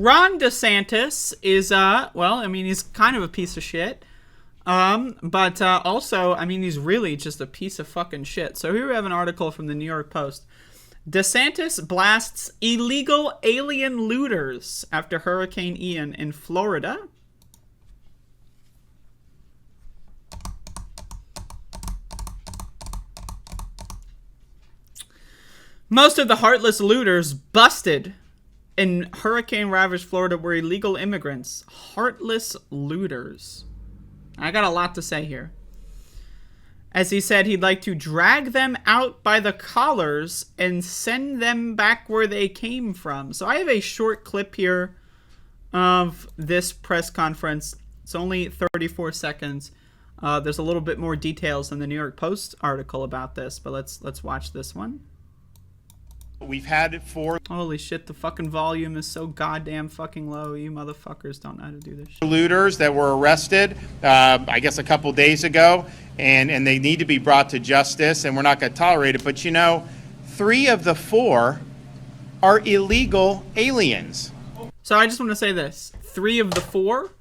Ron DeSantis is, well, I mean, he's kind of a piece of shit. But also, I mean, he's really just a piece of fucking shit. So here we have an article from the New York Post. DeSantis blasts illegal alien looters after Hurricane Ian in Florida. Most of the heartless looters busted in hurricane-ravaged Florida were illegal immigrants. Heartless looters. I got a lot to say here. As he said, he'd like to drag them out by the collars and send them back where they came from. So I have a short clip here of this press conference. It's only 34 seconds. There's a little bit more details in the New York Post article about this, but let's watch this one. We've had it for... Holy shit, the fucking volume is so goddamn fucking low. You motherfuckers don't know how to do this shit. Looters that were arrested, I guess a couple days ago, and they need to be brought to justice, and we're not going to tolerate it. But, you know, 3 of the 4 are illegal aliens. So I just want to say this. 3 of the 4?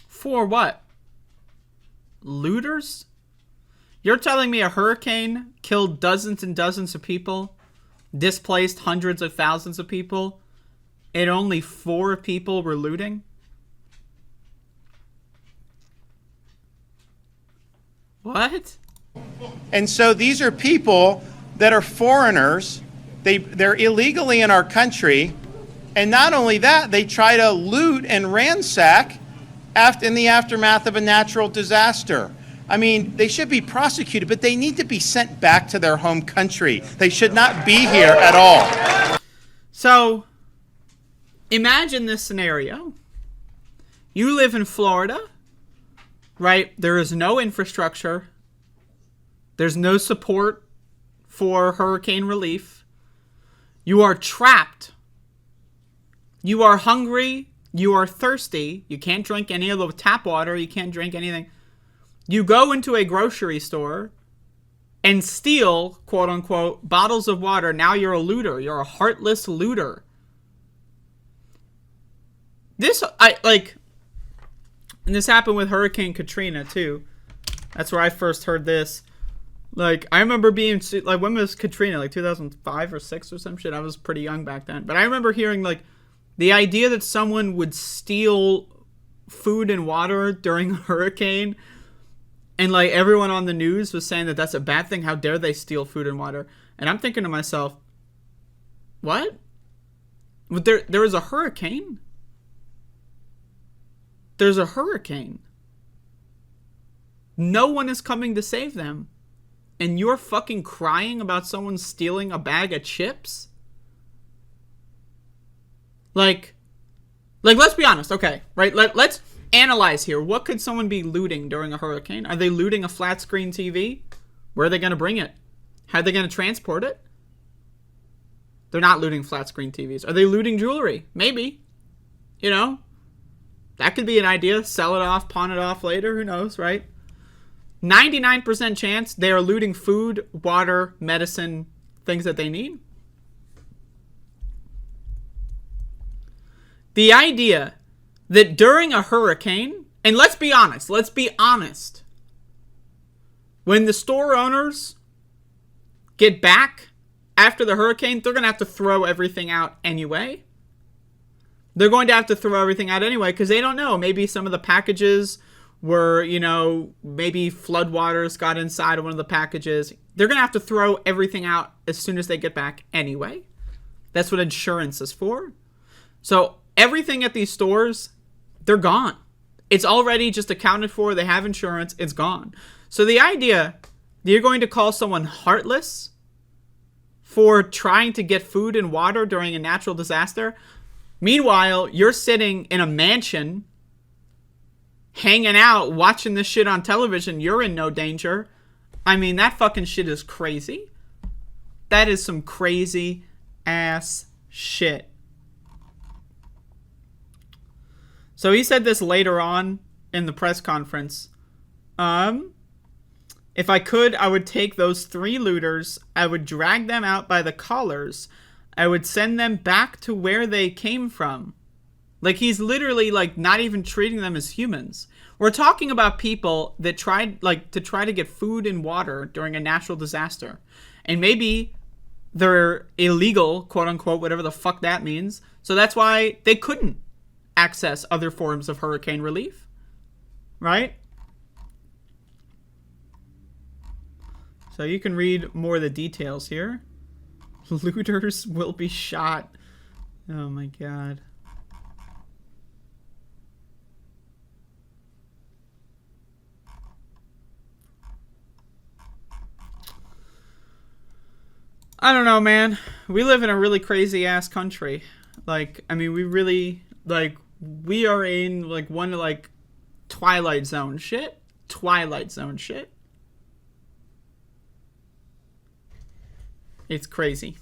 4 what? Looters? You're telling me a hurricane killed dozens and dozens of people? Displaced hundreds of thousands of people, and only 4 people were looting? What? And so these are people that are foreigners. They're illegally in our country. And not only that, they try to loot and ransack in the aftermath of a natural disaster. I mean, they should be prosecuted, but they need to be sent back to their home country. They should not be here at all. So, imagine this scenario. You live in Florida, right? There is no infrastructure. There's no support for hurricane relief. You are trapped. You are hungry. You are thirsty. You can't drink any of the tap water. You can't drink anything. You go into a grocery store and steal, quote unquote, bottles of water. Now you're a looter. You're a heartless looter. This happened with Hurricane Katrina too. That's where I first heard this. Like, I remember being, like, when was Katrina? Like 2005 or 6 or some shit? I was pretty young back then. But I remember hearing, like, the idea that someone would steal food and water during a hurricane. And, like, everyone on the news was saying that that's a bad thing. How dare they steal food and water? And I'm thinking to myself, what? But there was a hurricane? There's a hurricane. No one is coming to save them. And you're fucking crying about someone stealing a bag of chips? Like, let's be honest, okay? Right? Let's analyze here. What could someone be looting during a hurricane? Are they looting a flat screen TV? Where are they going to bring it? How are they going to transport it? They're not looting flat screen TVs. Are they looting jewelry? Maybe. You know? That could be an idea. Sell it off, pawn it off later. Who knows, right? 99% chance they are looting food, water, medicine, things that they need. The idea that during a hurricane, and let's be honest, when the store owners get back after the hurricane, they're going to have to throw everything out anyway. They're going to have to throw everything out anyway because they don't know. Maybe some of the packages were, you know, maybe floodwaters got inside of one of the packages. They're going to have to throw everything out as soon as they get back anyway. That's what insurance is for. So everything at these stores, they're gone. It's already just accounted for. They have insurance. It's gone. So the idea that you're going to call someone heartless for trying to get food and water during a natural disaster, meanwhile, you're sitting in a mansion, hanging out, watching this shit on television, you're in no danger. I mean, that fucking shit is crazy. That is some crazy ass shit. So he said this later on in the press conference. If I could, I would take those 3 looters, I would drag them out by the collars, I would send them back to where they came from. Like, he's literally, like, not even treating them as humans. We're talking about people that tried, like, to try to get food and water during a natural disaster. And maybe they're illegal, quote unquote, whatever the fuck that means. So that's why they couldn't access other forms of hurricane relief. Right? So you can read more of the details here. Looters will be shot. Oh my god. I don't know, man. We live in a really crazy ass country. Like, I mean, we really, like, we are in, like, one, like, Twilight Zone shit. Twilight Zone shit. It's crazy.